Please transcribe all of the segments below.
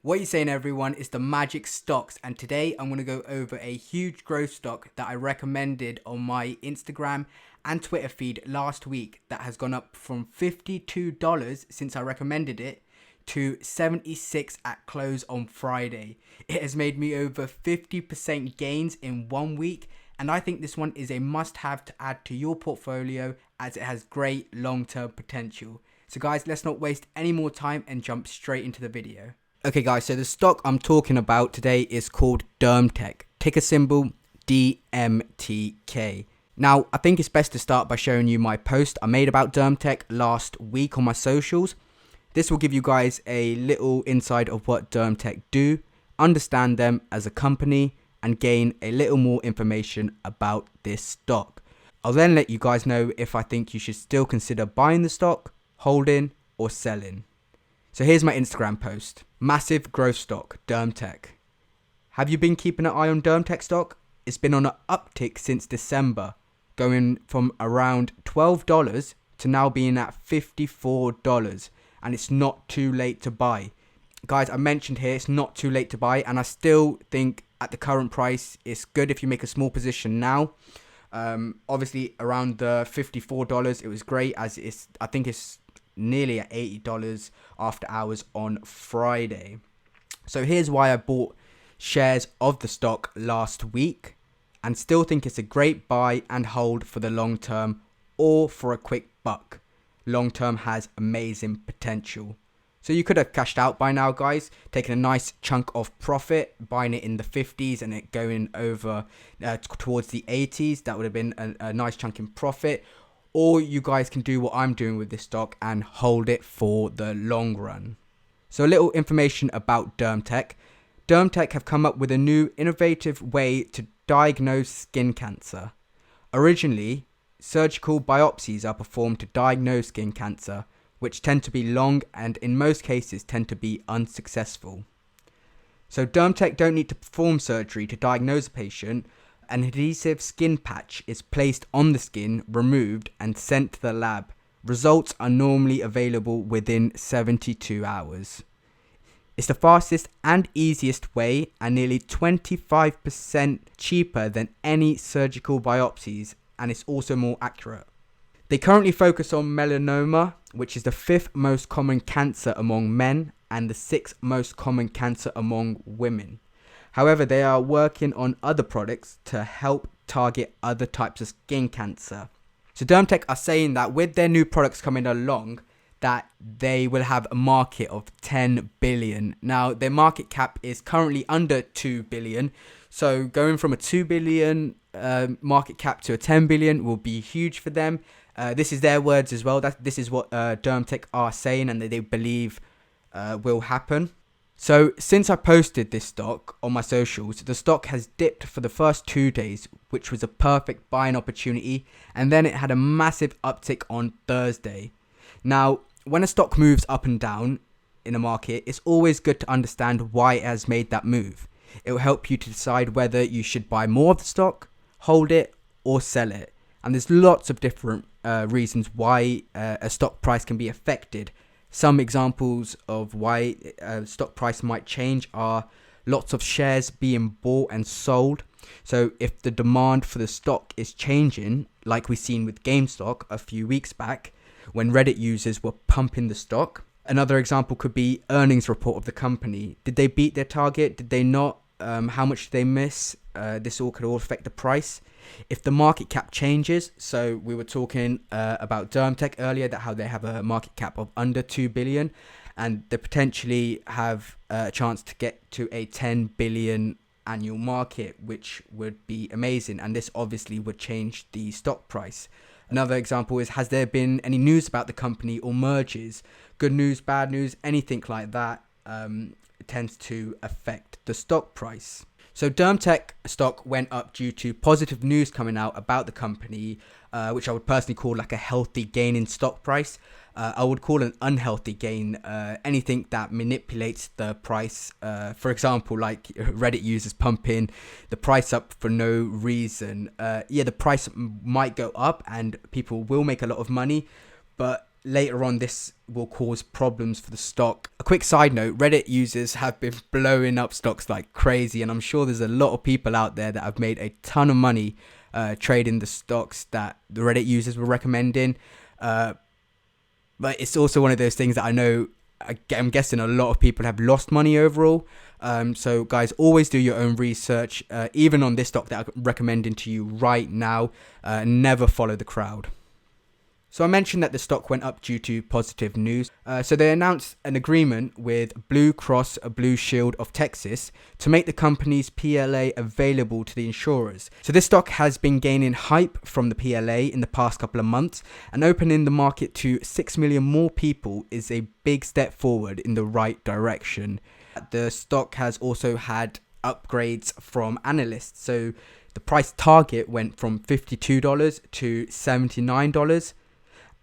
What you saying, everyone? It's the Magic Stocks, and today I'm going to go over a huge growth stock that I recommended on my Instagram and Twitter feed last week that has gone up from $52 since I recommended it to $76 at close on Friday. It has made me over 50% gains in 1 week, and I think this one is a must-have to add to your portfolio as it has great long-term potential. So guys, let's not waste any more time and jump straight into the video. Okay guys, so the stock I'm talking about today is called DERMTECH, ticker symbol DMTK. Now, I think it's best to start by showing you my post I made about DERMTECH last week on my socials. This will give you guys a little insight of what DERMTECH do, understand them as a company, and gain a little more information about this stock. I'll then let you guys know if I think you should still consider buying the stock, holding, or selling. So here's my Instagram post. Massive growth stock, DERMTECH. Have you been keeping an eye on DERMTECH stock? It's been on an uptick since December, going from around $12 to now being at $54, and it's not too late to buy. Guys, I mentioned here it's not too late to buy, and I still think at the current price it's good if you make a small position now. Obviously around the $54 it was great, as I think it's nearly at $80 after hours on Friday. So here's why I bought shares of the stock last week and still think it's a great buy and hold for the long term or for a quick buck. Long term has amazing potential. So you could have cashed out by now, guys, taking a nice chunk of profit, buying it in the 50s and it going over towards the 80s. That would have been a nice chunk in profit. Or you guys can do what I'm doing with this stock and hold it for the long run. So a little information about DERMTECH. DERMTECH have come up with a new innovative way to diagnose skin cancer. Originally, surgical biopsies are performed to diagnose skin cancer, which tend to be long and in most cases tend to be unsuccessful. So DERMTECH don't need to perform surgery to diagnose a patient. An adhesive skin patch is placed on the skin, removed, and sent to the lab. Results are normally available within 72 hours. It's the fastest and easiest way and nearly 25% cheaper than any surgical biopsies, and it's also more accurate. They currently focus on melanoma, which is the 5th most common cancer among men and the 6th most common cancer among women. However, they are working on other products to help target other types of skin cancer. So DERMTECH are saying that with their new products coming along, that they will have a market of 10 billion. Now, their market cap is currently under 2 billion. So going from a 2 billion market cap to a 10 billion will be huge for them. This is their words as well. This is what DERMTECH are saying and that they believe will happen. So since I posted this stock on my socials, the stock has dipped for the first 2 days, which was a perfect buying opportunity, and then it had a massive uptick on Thursday. Now, when a stock moves up and down in a market, it's always good to understand why it has made that move. It will help you to decide whether you should buy more of the stock, hold it, or sell it. And there's lots of different reasons why a stock price can be affected. Some examples of why stock price might change are lots of shares being bought and sold. So if the demand for the stock is changing, like we've seen with GameStop a few weeks back, when Reddit users were pumping the stock. Another example could be earnings report of the company. Did they beat their target? Did they not? How much did they miss? This all could affect the price. If the market cap changes, so we were talking about DERMTECH earlier, that how they have a market cap of under 2 billion and they potentially have a chance to get to a 10 billion annual market, which would be amazing, and this obviously would change the stock price. Another example is, has there been any news about the company or mergers? Good news, bad news, anything like that tends to affect the stock price. So DERMTECH stock went up due to positive news coming out about the company, which I would personally call like a healthy gain in stock price. I would call an unhealthy gain anything that manipulates the price. For example, like Reddit users pumping the price up for no reason. The price might go up and people will make a lot of money, but later on this will cause problems for the stock. A quick side note, Reddit users have been blowing up stocks like crazy, and I'm sure there's a lot of people out there that have made a ton of money trading the stocks that the Reddit users were recommending. But it's also one of those things that I'm guessing a lot of people have lost money overall. So guys, always do your own research, even on this stock that I'm recommending to you right now. Never follow the crowd. So I mentioned that the stock went up due to positive news. So they announced an agreement with Blue Cross Blue Shield of Texas to make the company's PLA available to the insurers. So this stock has been gaining hype from the PLA in the past couple of months, and opening the market to 6 million more people is a big step forward in the right direction. The stock has also had upgrades from analysts. So the price target went from $52 to $79.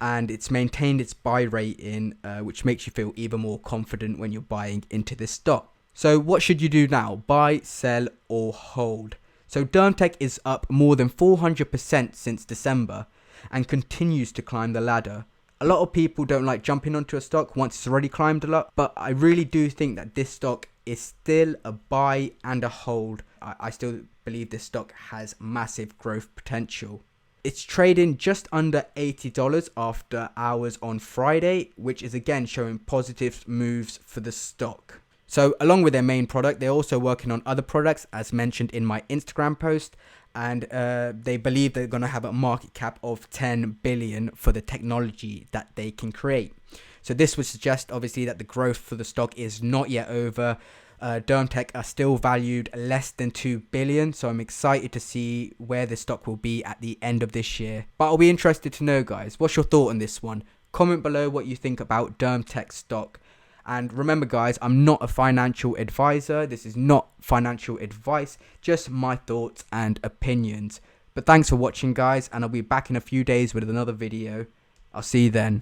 And it's maintained its buy rating, which makes you feel even more confident when you're buying into this stock. So what should you do now? Buy, sell, or hold? So DermTech is up more than 400% since December and continues to climb the ladder. A lot of people don't like jumping onto a stock once it's already climbed a lot, but I really do think that this stock is still a buy and a hold. I still believe this stock has massive growth potential. It's trading just under $80 after hours on Friday, which is again showing positive moves for the stock. So along with their main product, they're also working on other products as mentioned in my Instagram post, and they believe they're going to have a market cap of 10 billion for the technology that they can create. So this would suggest obviously that the growth for the stock is not yet over. DermTech are still valued less than 2 billion, so I'm excited to see where the stock will be at the end of this year. But I'll be interested to know, guys, what's your thought on this one? Comment below what you think about DermTech stock. And remember, guys, I'm not a financial advisor. This is not financial advice, just my thoughts and opinions. But thanks for watching, guys, and I'll be back in a few days with another video. I'll see you then.